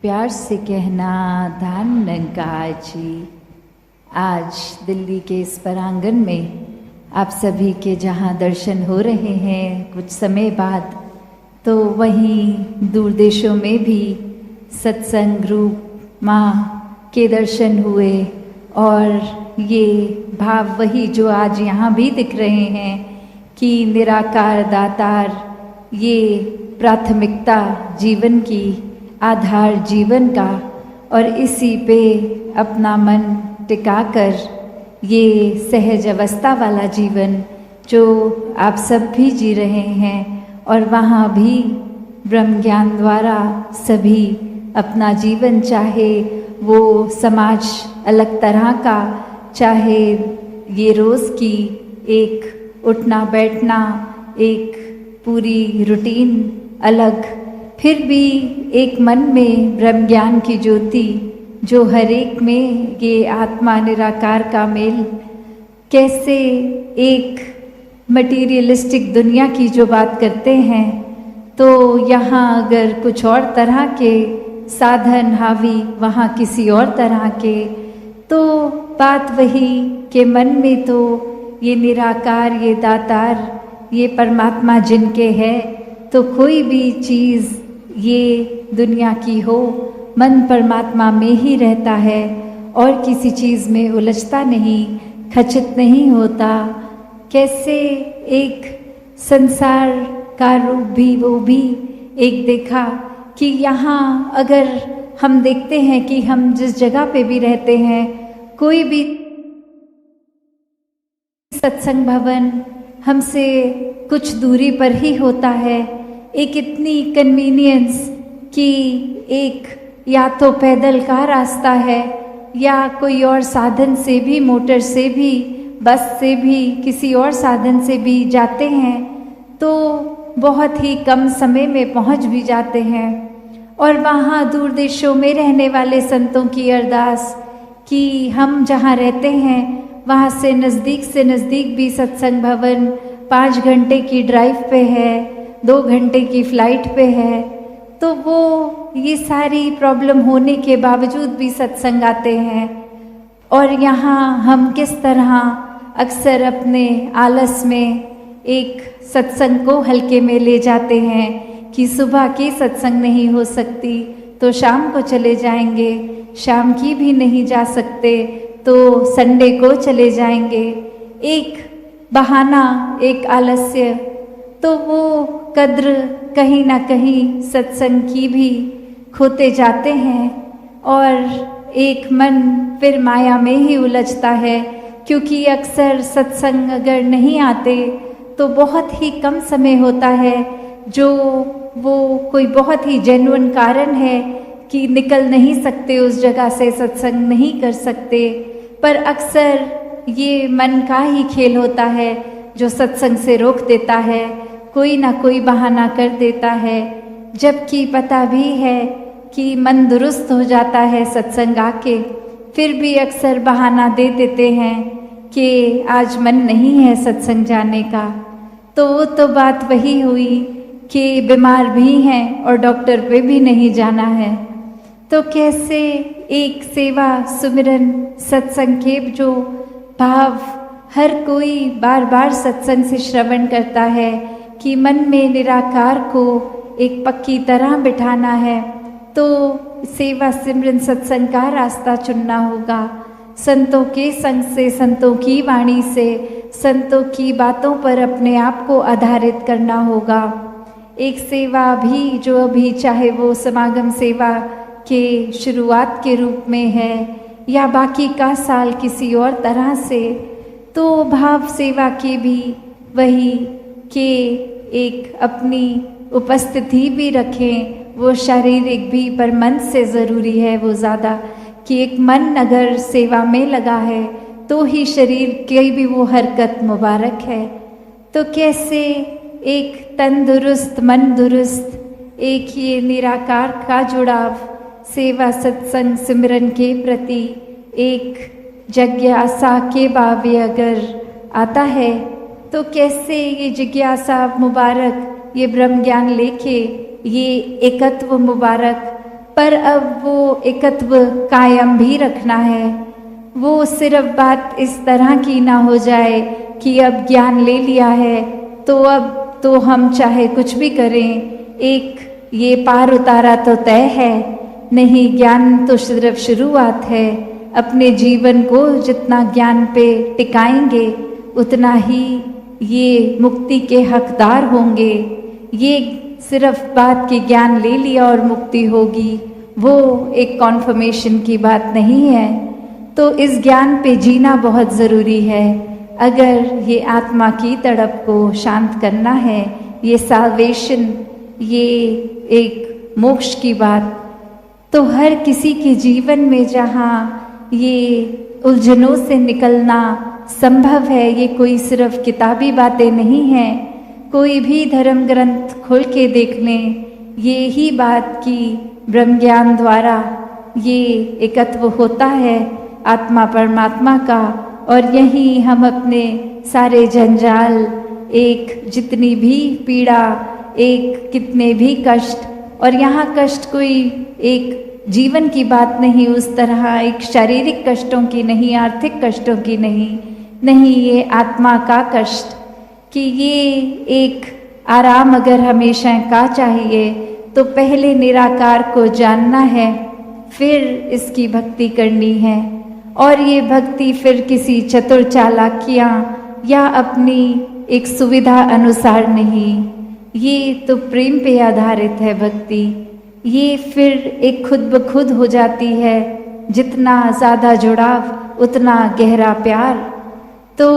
प्यार से कहना धान नंकार जी। आज दिल्ली के इस परांगण में आप सभी के जहाँ दर्शन हो रहे हैं कुछ समय बाद, तो वहीं दूर देशों में भी सत्संग रूप माँ के दर्शन हुए। और ये भाव वही जो आज यहाँ भी दिख रहे हैं कि निराकार दातार ये प्राथमिकता जीवन की, आधार जीवन का, और इसी पे अपना मन टिकाकर ये सहज अवस्था वाला जीवन जो आप सब भी जी रहे हैं, और वहाँ भी ब्रह्म ज्ञान द्वारा सभी अपना जीवन, चाहे वो समाज अलग तरह का, चाहे ये रोज़ की एक उठना बैठना, एक पूरी रूटीन अलग, फिर भी एक मन में ब्रह्म ज्ञान की ज्योति जो हर एक में ये आत्मा निराकार का मेल, कैसे एक मटीरियलिस्टिक दुनिया की जो बात करते हैं, तो यहाँ अगर कुछ और तरह के साधन हावी, वहाँ किसी और तरह के, तो बात वही के मन में तो ये निराकार, ये दातार, ये परमात्मा जिनके है, तो कोई भी चीज़ ये दुनिया की हो, मन परमात्मा में ही रहता है और किसी चीज़ में उलझता नहीं, खचित नहीं होता। कैसे एक संसार का रूप भी, वो भी एक देखा कि यहाँ अगर हम देखते हैं कि हम जिस जगह पे भी रहते हैं, कोई भी सत्संग भवन हमसे कुछ दूरी पर ही होता है। एक इतनी कन्वीनियंस कि एक या तो पैदल का रास्ता है या कोई और साधन से भी, मोटर से भी, बस से भी, किसी और साधन से भी जाते हैं तो बहुत ही कम समय में पहुंच भी जाते हैं। और वहाँ दूर देशों में रहने वाले संतों की अरदास कि हम जहाँ रहते हैं वहाँ से नज़दीक भी सत्संग भवन 5 घंटे की ड्राइव पे है, 2 घंटे की फ्लाइट पे है, तो वो ये सारी प्रॉब्लम होने के बावजूद भी सत्संग आते हैं। और यहाँ हम किस तरह अक्सर अपने आलस में एक सत्संग को हल्के में ले जाते हैं कि सुबह की सत्संग नहीं हो सकती तो शाम को चले जाएंगे, शाम की भी नहीं जा सकते तो संडे को चले जाएंगे। एक बहाना, एक आलस्य, तो वो कद्र कहीं ना कहीं सत्संग की भी खोते जाते हैं। और एक मन फिर माया में ही उलझता है, क्योंकि अक्सर सत्संग अगर नहीं आते तो बहुत ही कम समय होता है जो वो कोई बहुत ही जेन्युइन कारण है कि निकल नहीं सकते उस जगह से, सत्संग नहीं कर सकते। पर अक्सर ये मन का ही खेल होता है जो सत्संग से रोक देता है, कोई ना कोई बहाना कर देता है, जबकि पता भी है कि मन दुरुस्त हो जाता है सत्संग आके, फिर भी अक्सर बहाना दे देते हैं कि आज मन नहीं है सत्संग जाने का। तो वो तो बात वही हुई कि बीमार भी हैं और डॉक्टर पे भी नहीं जाना है। तो कैसे एक सेवा, सुमिरन, सत्संग के जो भाव हर कोई बार बार सत्संग से श्रवण करता है कि मन में निराकार को एक पक्की तरह बिठाना है, तो सेवा, सिमरन, सत्संग का रास्ता चुनना होगा। संतों के संग से, संतों की वाणी से, संतों की बातों पर अपने आप को आधारित करना होगा। एक सेवा भी जो अभी, चाहे वो समागम सेवा के शुरुआत के रूप में है या बाकी का साल किसी और तरह से, तो भाव सेवा के भी वही कि एक अपनी उपस्थिति भी रखें, वो शारीरिक भी, पर मन से ज़रूरी है वो ज़्यादा, कि एक मन अगर सेवा में लगा है तो ही शरीर की भी वो हरकत मुबारक है। तो कैसे एक तन दुरुस्त, मन दुरुस्त, एक ये निराकार का जुड़ाव सेवा, सत्संग, सिमरन के प्रति एक जिज्ञासा के बावे अगर आता है, तो कैसे ये जिज्ञासा मुबारक, ये ब्रह्म ज्ञान लेके, ये एकत्व मुबारक पर अब वो एकत्व कायम भी रखना है। वो सिर्फ बात इस तरह की ना हो जाए कि अब ज्ञान ले लिया है तो अब तो हम चाहे कुछ भी करें, एक ये पार उतारा तो तय है। नहीं, ज्ञान तो सिर्फ शुरुआत है। अपने जीवन को जितना ज्ञान पे टिकाएंगे उतना ही ये मुक्ति के हकदार होंगे। ये सिर्फ बात की ज्ञान ले लिया और मुक्ति होगी, वो एक कॉन्फर्मेशन की बात नहीं है। तो इस ज्ञान पे जीना बहुत ज़रूरी है। अगर ये आत्मा की तड़प को शांत करना है, ये साल्वेशन, ये एक मोक्ष की बात, तो हर किसी के जीवन में जहाँ ये उलझनों से निकलना संभव है, ये कोई सिर्फ किताबी बातें नहीं हैं। कोई भी धर्म ग्रंथ खोल के देख लें, ये ही बात कि ब्रह्म ज्ञान द्वारा ये एकत्व होता है आत्मा परमात्मा का, और यही हम अपने सारे जंजाल, एक जितनी भी पीड़ा, एक कितने भी कष्ट, और यहाँ कष्ट कोई एक जीवन की बात नहीं, उस तरह एक शारीरिक कष्टों की नहीं, आर्थिक कष्टों की नहीं, ये आत्मा का कष्ट कि ये एक आराम अगर हमेशा का चाहिए तो पहले निराकार को जानना है, फिर इसकी भक्ति करनी है। और ये भक्ति फिर किसी चतुर चालाकियाँ या अपनी एक सुविधा अनुसार नहीं, ये तो प्रेम पे आधारित है भक्ति। ये फिर एक खुद ब खुद हो जाती है, जितना ज़्यादा जुड़ाव उतना गहरा प्यार। तो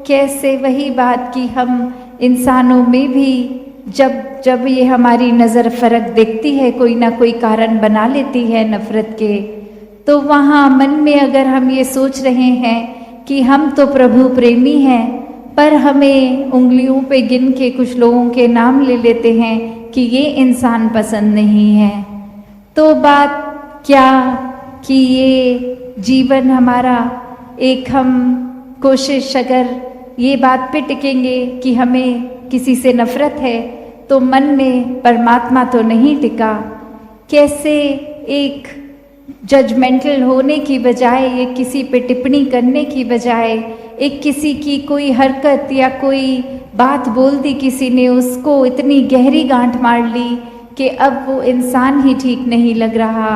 कैसे वही बात कि हम इंसानों में भी जब ये हमारी नज़र फ़र्क देखती है, कोई ना कोई कारण बना लेती है नफ़रत के, तो वहाँ मन में अगर हम ये सोच रहे हैं कि हम तो प्रभु प्रेमी हैं, पर हमें उंगलियों पे गिन के कुछ लोगों के नाम ले लेते हैं कि ये इंसान पसंद नहीं है, तो बात क्या कि ये जीवन हमारा एक हम कोशिश अगर ये बात पे टिकेंगे कि हमें किसी से नफ़रत है तो मन में परमात्मा तो नहीं टिका। कैसे एक जजमेंटल होने की बजाय, एक किसी पे टिप्पणी करने की बजाय, एक किसी की कोई हरकत या कोई बात बोल दी किसी ने, उसको इतनी गहरी गांठ मार ली कि अब वो इंसान ही ठीक नहीं लग रहा।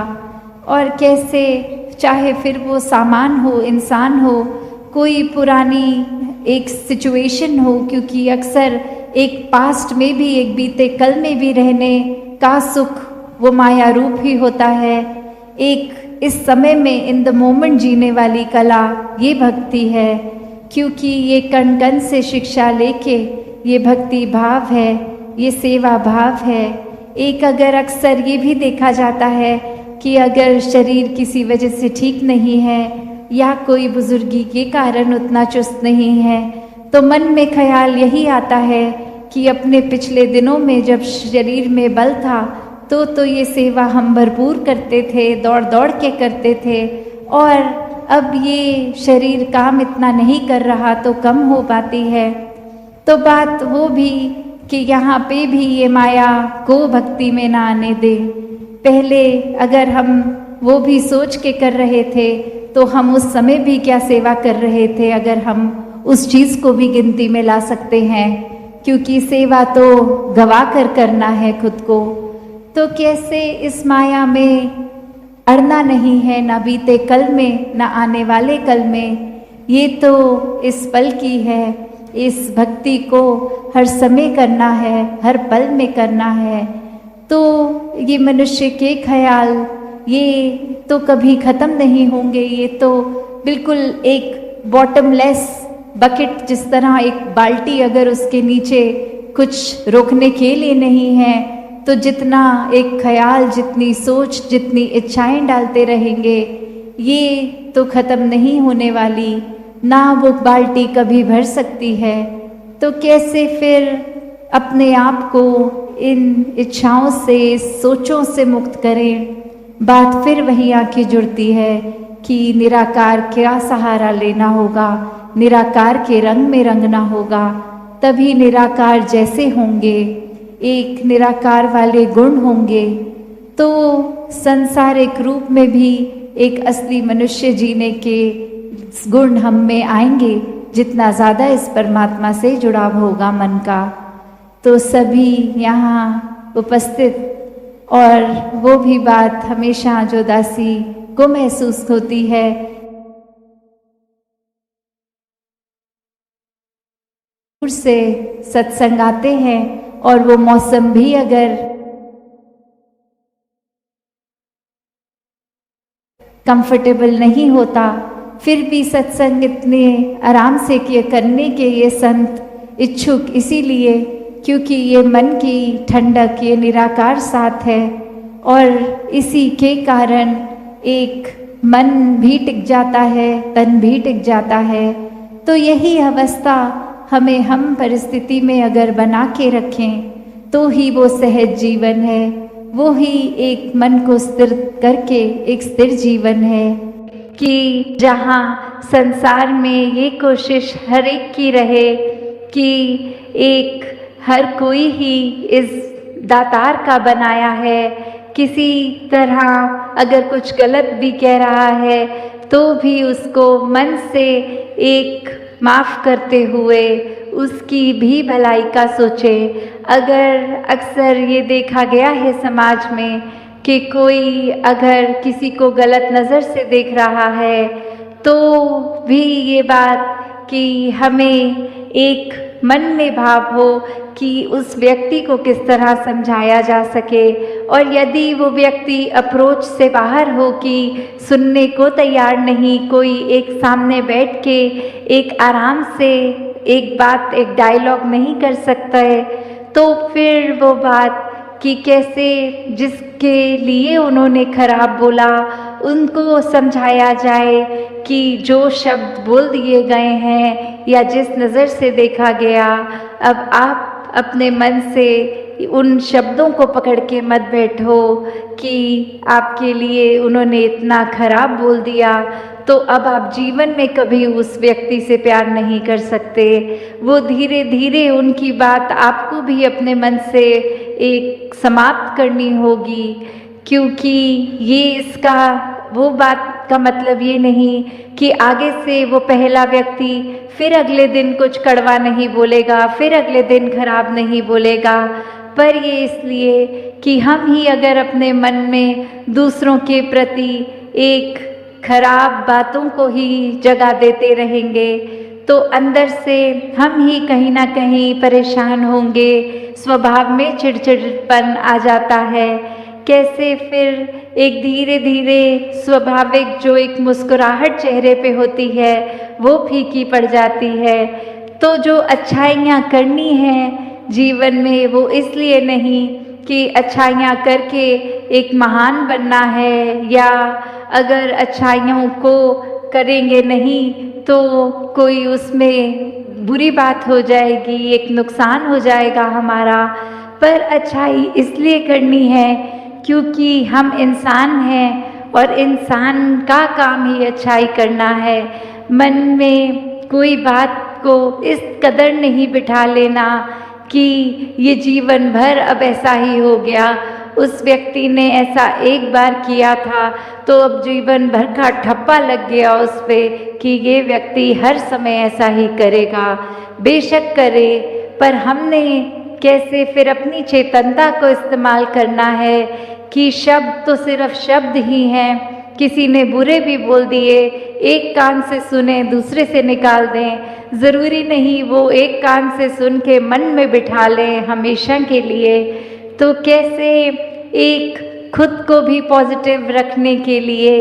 और कैसे चाहे फिर वो सामान हो, इंसान हो, कोई पुरानी एक सिचुएशन हो, क्योंकि अक्सर एक पास्ट में भी, एक बीते कल में भी रहने का सुख वो माया रूप ही होता है। एक इस समय में इन द मोमेंट जीने वाली कला ये भक्ति है, क्योंकि ये कण कण से शिक्षा लेके ये भक्ति भाव है, ये सेवा भाव है। एक अगर अक्सर ये भी देखा जाता है कि अगर शरीर किसी वजह से ठीक नहीं है या कोई बुजुर्गी के कारण उतना चुस्त नहीं है, तो मन में ख्याल यही आता है कि अपने पिछले दिनों में जब शरीर में बल था तो ये सेवा हम भरपूर करते थे, दौड़ दौड़ के करते थे, और अब ये शरीर काम इतना नहीं कर रहा तो कम हो पाती है। तो बात वो भी कि यहाँ पे भी ये माया को भक्ति में ना आने दे। पहले अगर हम वो भी सोच के कर रहे थे तो हम उस समय भी क्या सेवा कर रहे थे, अगर हम उस चीज़ को भी गिनती में ला सकते हैं, क्योंकि सेवा तो गवा कर करना है खुद को। तो कैसे इस माया में अड़ना नहीं है, ना बीते कल में ना आने वाले कल में, ये तो इस पल की है। इस भक्ति को हर समय करना है, हर पल में करना है। तो ये मनुष्य के ख्याल ये तो कभी ख़त्म नहीं होंगे। ये तो बिल्कुल एक बॉटमलेस बकेट, जिस तरह एक बाल्टी अगर उसके नीचे कुछ रोकने के लिए नहीं है, तो जितना एक ख्याल, जितनी सोच, जितनी इच्छाएं डालते रहेंगे, ये तो ख़त्म नहीं होने वाली, ना वो बाल्टी कभी भर सकती है। तो कैसे फिर अपने आप को इन इच्छाओं से, सोचों से मुक्त करें। बात फिर वही आके जुड़ती है कि निराकार का सहारा लेना होगा, निराकार के रंग में रंगना होगा, तभी निराकार जैसे होंगे, एक निराकार वाले गुण होंगे। तो संसारिक रूप में भी एक असली मनुष्य जीने के गुण हम में आएंगे जितना ज़्यादा इस परमात्मा से जुड़ाव होगा मन का। तो सभी यहाँ उपस्थित और वो भी बात हमेशा जो दासी को महसूस होती है, दूर से सत्संग आते हैं और वो मौसम भी अगर कंफर्टेबल नहीं होता, फिर भी सत्संग इतने आराम से किए करने के ये संत इच्छुक इसीलिए क्योंकि ये मन की ठंडक, ये निराकार साथ है और इसी के कारण एक मन भी टिक जाता है, तन भी टिक जाता है। तो यही अवस्था हमें हम परिस्थिति में अगर बना के रखें तो ही वो सहज जीवन है, वो ही एक मन को स्थिर करके एक स्थिर जीवन है कि जहाँ संसार में ये कोशिश हर एक की रहे कि एक हर कोई ही इस दातार का बनाया है, किसी तरह अगर कुछ गलत भी कह रहा है तो भी उसको मन से एक माफ़ करते हुए उसकी भी भलाई का सोचे। अगर अक्सर ये देखा गया है समाज में कि कोई अगर किसी को गलत नज़र से देख रहा है तो भी ये बात कि हमें एक मन में भाव हो कि उस व्यक्ति को किस तरह समझाया जा सके, और यदि वो व्यक्ति अप्रोच से बाहर हो कि सुनने को तैयार नहीं, कोई एक सामने बैठ के एक आराम से एक बात, एक डायलॉग नहीं कर सकता है, तो फिर वो बात कि कैसे जिसके लिए उन्होंने खराब बोला उनको समझाया जाए कि जो शब्द बोल दिए गए हैं या जिस नज़र से देखा गया, अब आप अपने मन से उन शब्दों को पकड़ के मत बैठो कि आपके लिए उन्होंने इतना खराब बोल दिया तो अब आप जीवन में कभी उस व्यक्ति से प्यार नहीं कर सकते। वो धीरे धीरे उनकी बात आपको भी अपने मन से एक समाप्त करनी होगी, क्योंकि ये इसका वो बात का मतलब ये नहीं कि आगे से वो पहला व्यक्ति फिर अगले दिन कुछ कड़वा नहीं बोलेगा, फिर अगले दिन खराब नहीं बोलेगा, पर ये इसलिए कि हम ही अगर अपने मन में दूसरों के प्रति एक खराब बातों को ही जगह देते रहेंगे तो अंदर से हम ही कहीं ना कहीं परेशान होंगे, स्वभाव में चिड़चिड़पन आ जाता है। कैसे फिर एक धीरे धीरे स्वाभाविक जो एक मुस्कुराहट चेहरे पे होती है वो फीकी पड़ जाती है। तो जो अच्छाइयाँ करनी है जीवन में वो इसलिए नहीं कि अच्छाइयाँ करके एक महान बनना है, या अगर अच्छाइयों को करेंगे नहीं तो कोई उसमें बुरी बात हो जाएगी, एक नुकसान हो जाएगा हमारा, पर अच्छाई इसलिए करनी है क्योंकि हम इंसान हैं और इंसान का काम ही अच्छाई करना है। मन में कोई बात को इस कदर नहीं बिठा लेना कि ये जीवन भर अब ऐसा ही हो गया, उस व्यक्ति ने ऐसा एक बार किया था तो अब जीवन भर का ठप्पा लग गया उस पे कि ये व्यक्ति हर समय ऐसा ही करेगा। बेशक करे, पर हमने कैसे फिर अपनी चेतनता को इस्तेमाल करना है कि शब्द तो सिर्फ शब्द ही हैं, किसी ने बुरे भी बोल दिए, एक कान से सुने दूसरे से निकाल दें, ज़रूरी नहीं वो एक कान से सुन के मन में बिठा लें हमेशा के लिए। तो कैसे एक खुद को भी पॉजिटिव रखने के लिए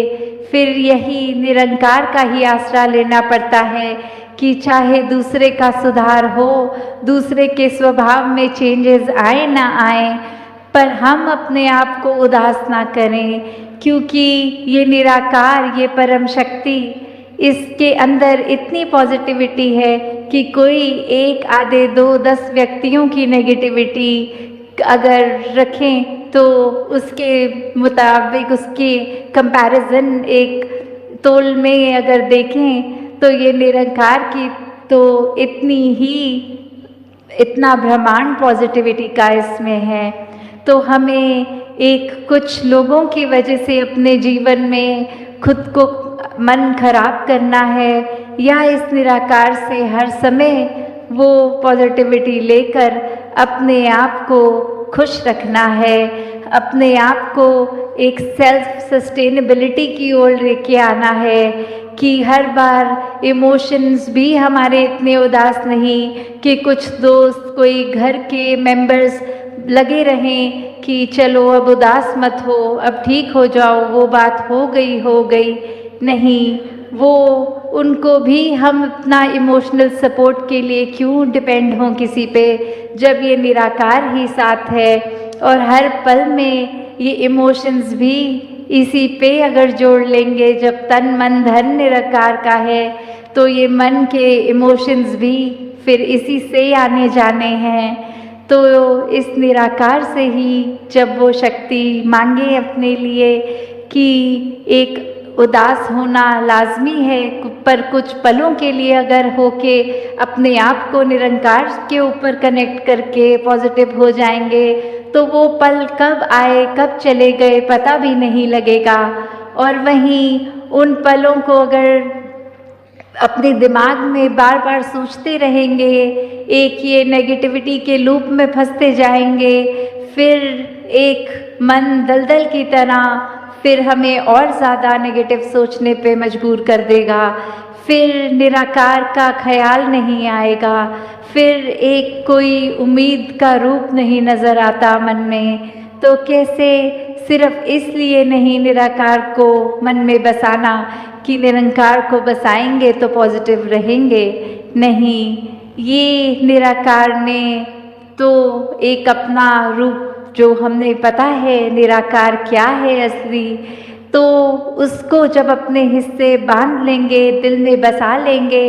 फिर यही निरंकार का ही आसरा लेना पड़ता है कि चाहे दूसरे का सुधार हो, दूसरे के स्वभाव में चेंजेस आए ना आए, पर हम अपने आप को उदास ना करें, क्योंकि ये निराकार, ये परम शक्ति, इसके अंदर इतनी पॉजिटिविटी है कि कोई एक आधे 2-10 व्यक्तियों की नेगेटिविटी अगर रखें तो उसके मुताबिक उसके कंपैरिजन एक तोल में अगर देखें तो ये निरंकार की तो इतना ब्रह्मांड पॉजिटिविटी का इसमें है। तो हमें एक कुछ लोगों की वजह से अपने जीवन में खुद को मन खराब करना है, या इस निराकार से हर समय वो पॉजिटिविटी लेकर अपने आप को खुश रखना है, अपने आप को एक सेल्फ सस्टेनेबिलिटी की ओर लेके आना है कि हर बार इमोशंस भी हमारे इतने उदास नहीं कि कुछ दोस्त, कोई घर के मेंबर्स लगे रहें कि चलो अब उदास मत हो, अब ठीक हो जाओ, वो बात हो गई। नहीं, वो उनको भी हम अपना इमोशनल सपोर्ट के लिए क्यों डिपेंड हों किसी पे, जब ये निराकार ही साथ है। और हर पल में ये इमोशंस भी इसी पे अगर जोड़ लेंगे, जब तन मन धन निराकार का है तो ये मन के इमोशंस भी फिर इसी से आने जाने हैं। तो इस निराकार से ही जब वो शक्ति मांगे अपने लिए कि एक उदास होना लाजमी है, पर कुछ पलों के लिए अगर होके अपने आप को निरंकार के ऊपर कनेक्ट करके पॉजिटिव हो जाएंगे तो वो पल कब आए कब चले गए पता भी नहीं लगेगा। और वहीं उन पलों को अगर अपने दिमाग में बार बार सोचते रहेंगे, एक ये नेगेटिविटी के लूप में फंसते जाएंगे, फिर एक मन दलदल की तरह फिर हमें और ज़्यादा नेगेटिव सोचने पे मजबूर कर देगा। फिर निराकार का ख्याल नहीं आएगा, फिर एक कोई उम्मीद का रूप नहीं नज़र आता मन में। तो कैसे सिर्फ इसलिए नहीं निराकार को मन में बसाना कि निरंकार को बसाएंगे तो पॉजिटिव रहेंगे, नहीं, ये निराकार ने तो एक अपना रूप जो हमने पता है निराकार क्या है असली, तो उसको जब अपने हिस्से बांध लेंगे, दिल में बसा लेंगे,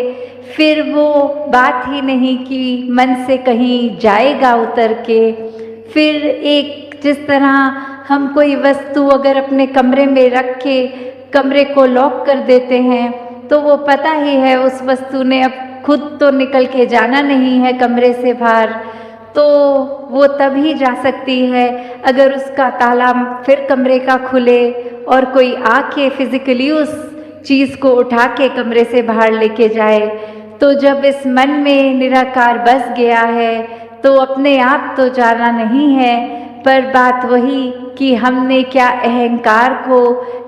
फिर वो बात ही नहीं कि मन से कहीं जाएगा उतर के। फिर एक जिस तरह हम कोई वस्तु अगर अपने कमरे में रख के कमरे को लॉक कर देते हैं तो वो पता ही है उस वस्तु ने अब खुद तो निकल के जाना नहीं है कमरे से बाहर, तो वो तभी जा सकती है अगर उसका ताला फिर कमरे का खुले और कोई आके फिजिकली उस चीज़ को उठा के कमरे से बाहर लेके जाए। तो जब इस मन में निराकार बस गया है तो अपने आप तो जाना नहीं है, पर बात वही कि हमने क्या अहंकार को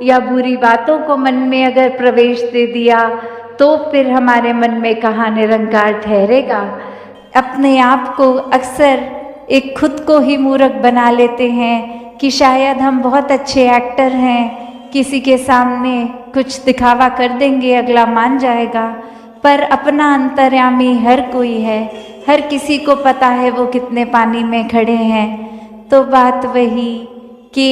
या बुरी बातों को मन में अगर प्रवेश दे दिया तो फिर हमारे मन में कहाँ निरंकार ठहरेगा। अपने आप को अक्सर एक खुद को ही मूर्ख बना लेते हैं कि शायद हम बहुत अच्छे एक्टर हैं, किसी के सामने कुछ दिखावा कर देंगे अगला मान जाएगा, पर अपना अंतर्यामी हर कोई है, हर किसी को पता है वो कितने पानी में खड़े हैं। तो बात वही कि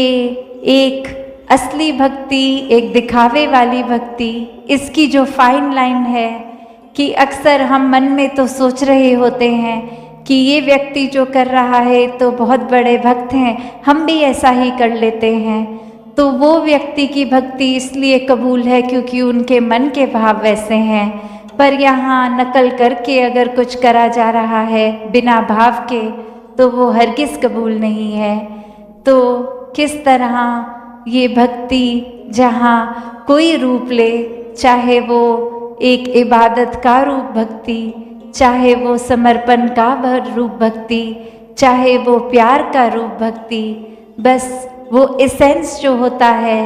एक असली भक्ति, एक दिखावे वाली भक्ति, इसकी जो फाइन लाइन है कि अक्सर हम मन में तो सोच रहे होते हैं कि ये व्यक्ति जो कर रहा है तो बहुत बड़े भक्त हैं, हम भी ऐसा ही कर लेते हैं। तो वो व्यक्ति की भक्ति इसलिए कबूल है क्योंकि उनके मन के भाव वैसे हैं, पर यहाँ नकल करके अगर कुछ करा जा रहा है बिना भाव के तो वो हरगिज़ कबूल नहीं है। तो किस तरह ये भक्ति जहाँ कोई रूप ले, चाहे वो एक इबादत का रूप भक्ति, चाहे वो समर्पण का रूप भक्ति, चाहे वो प्यार का रूप भक्ति, बस वो एसेंस जो होता है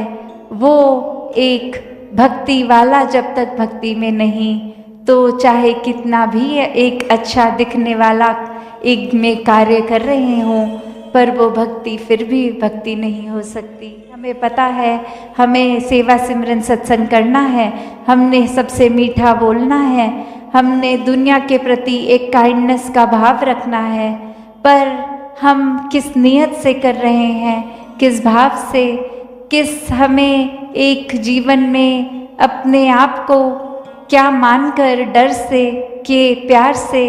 वो एक भक्ति वाला जब तक भक्ति में नहीं तो चाहे कितना भी एक अच्छा दिखने वाला एक में कार्य कर रहे हों, पर वो भक्ति फिर भी भक्ति नहीं हो सकती। हमें पता है हमें सेवा सिमरन सत्संग करना है, हमने सबसे मीठा बोलना है, हमने दुनिया के प्रति एक काइंडनेस का भाव रखना है, पर हम किस नियत से कर रहे हैं, किस भाव से, किस हमें एक जीवन में अपने आप को क्या मानकर, डर से कि प्यार से,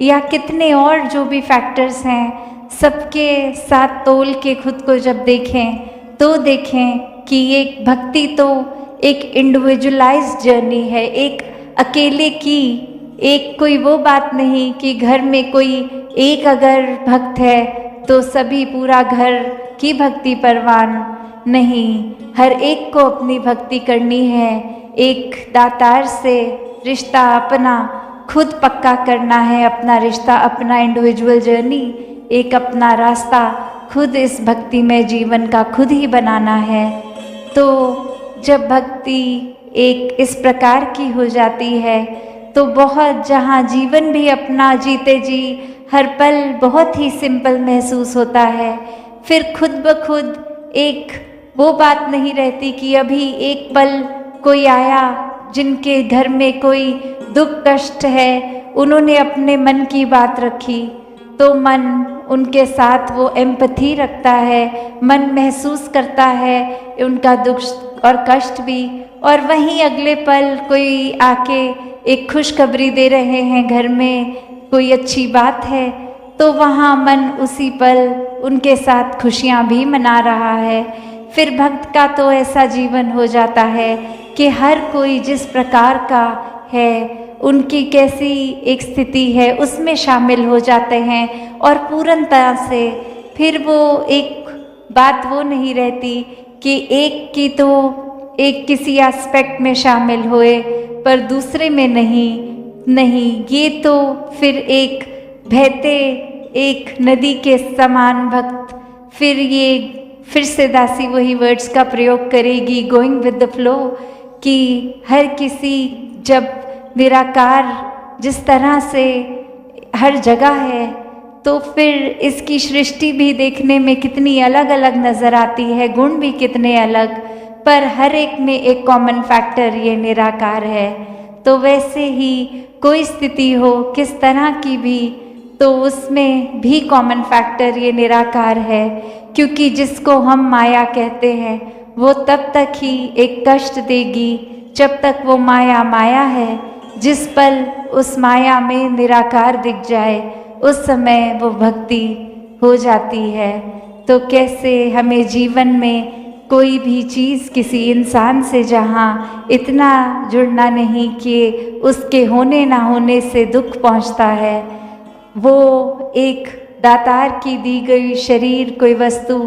या कितने और जो भी फैक्टर्स हैं सबके साथ तोल के खुद को जब देखें तो देखें कि ये भक्ति तो एक इंडिविजुअलाइज्ड जर्नी है, एक अकेले की, एक कोई वो बात नहीं कि घर में कोई एक अगर भक्त है तो सभी पूरा घर की भक्ति परवान नहीं, हर एक को अपनी भक्ति करनी है। एक दातार से रिश्ता अपना खुद पक्का करना है, अपना रिश्ता, अपना इंडिविजुअल जर्नी, एक अपना रास्ता खुद इस भक्ति में जीवन का खुद ही बनाना है। तो जब भक्ति एक इस प्रकार की हो जाती है तो बहुत, जहाँ जीवन भी अपना जीते जी हर पल बहुत ही सिंपल महसूस होता है, फिर खुद ब खुद एक वो बात नहीं रहती कि अभी एक पल कोई आया जिनके घर में कोई दुख कष्ट है, उन्होंने अपने मन की बात रखी, तो मन उनके साथ वो एम्पैथी रखता है, मन महसूस करता है उनका दुख और कष्ट भी। और वहीं अगले पल कोई आके एक खुशखबरी दे रहे हैं, घर में कोई अच्छी बात है, तो वहाँ मन उसी पल उनके साथ खुशियाँ भी मना रहा है। फिर भक्त का तो ऐसा जीवन हो जाता है कि हर कोई जिस प्रकार का है, उनकी कैसी एक स्थिति है, उसमें शामिल हो जाते हैं और पूर्णतः से फिर वो एक बात वो नहीं रहती कि एक की तो एक किसी एस्पेक्ट में शामिल होए पर दूसरे में नहीं, ये तो फिर एक बहते एक नदी के समान भक्त, फिर से दासी वही वर्ड्स का प्रयोग करेगी, गोइंग विद द फ्लो, कि हर किसी जब निराकार जिस तरह से हर जगह है, तो फिर इसकी सृष्टि भी देखने में कितनी अलग अलग नज़र आती है, गुण भी कितने अलग, पर हर एक में एक कॉमन फैक्टर ये निराकार है। तो वैसे ही कोई स्थिति हो किस तरह की भी, तो उसमें भी कॉमन फैक्टर ये निराकार है, क्योंकि जिसको हम माया कहते हैं वो तब तक ही एक कष्ट देगी जब तक वो माया माया है। जिस पल उस माया में निराकार दिख जाए उस समय वो भक्ति हो जाती है। तो कैसे हमें जीवन में कोई भी चीज़ किसी इंसान से जहाँ इतना जुड़ना नहीं कि उसके होने ना होने से दुख पहुँचता है, वो एक दातार की दी गई शरीर, कोई वस्तु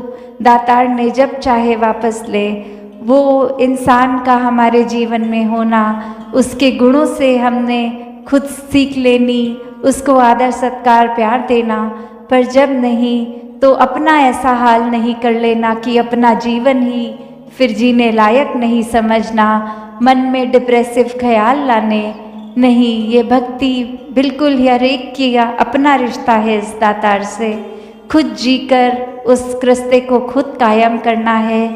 दातार ने जब चाहे वापस ले, वो इंसान का हमारे जीवन में होना, उसके गुणों से हमने खुद सीख लेनी, उसको आदर सत्कार प्यार देना, पर जब नहीं तो अपना ऐसा हाल नहीं कर लेना कि अपना जीवन ही फिर जीने लायक नहीं समझना, मन में डिप्रेसिव ख्याल लाने नहीं। ये भक्ति बिल्कुल हर एक की अपना रिश्ता है इस दातार से, खुद जीकर उस रिश्ते को खुद कायम करना है।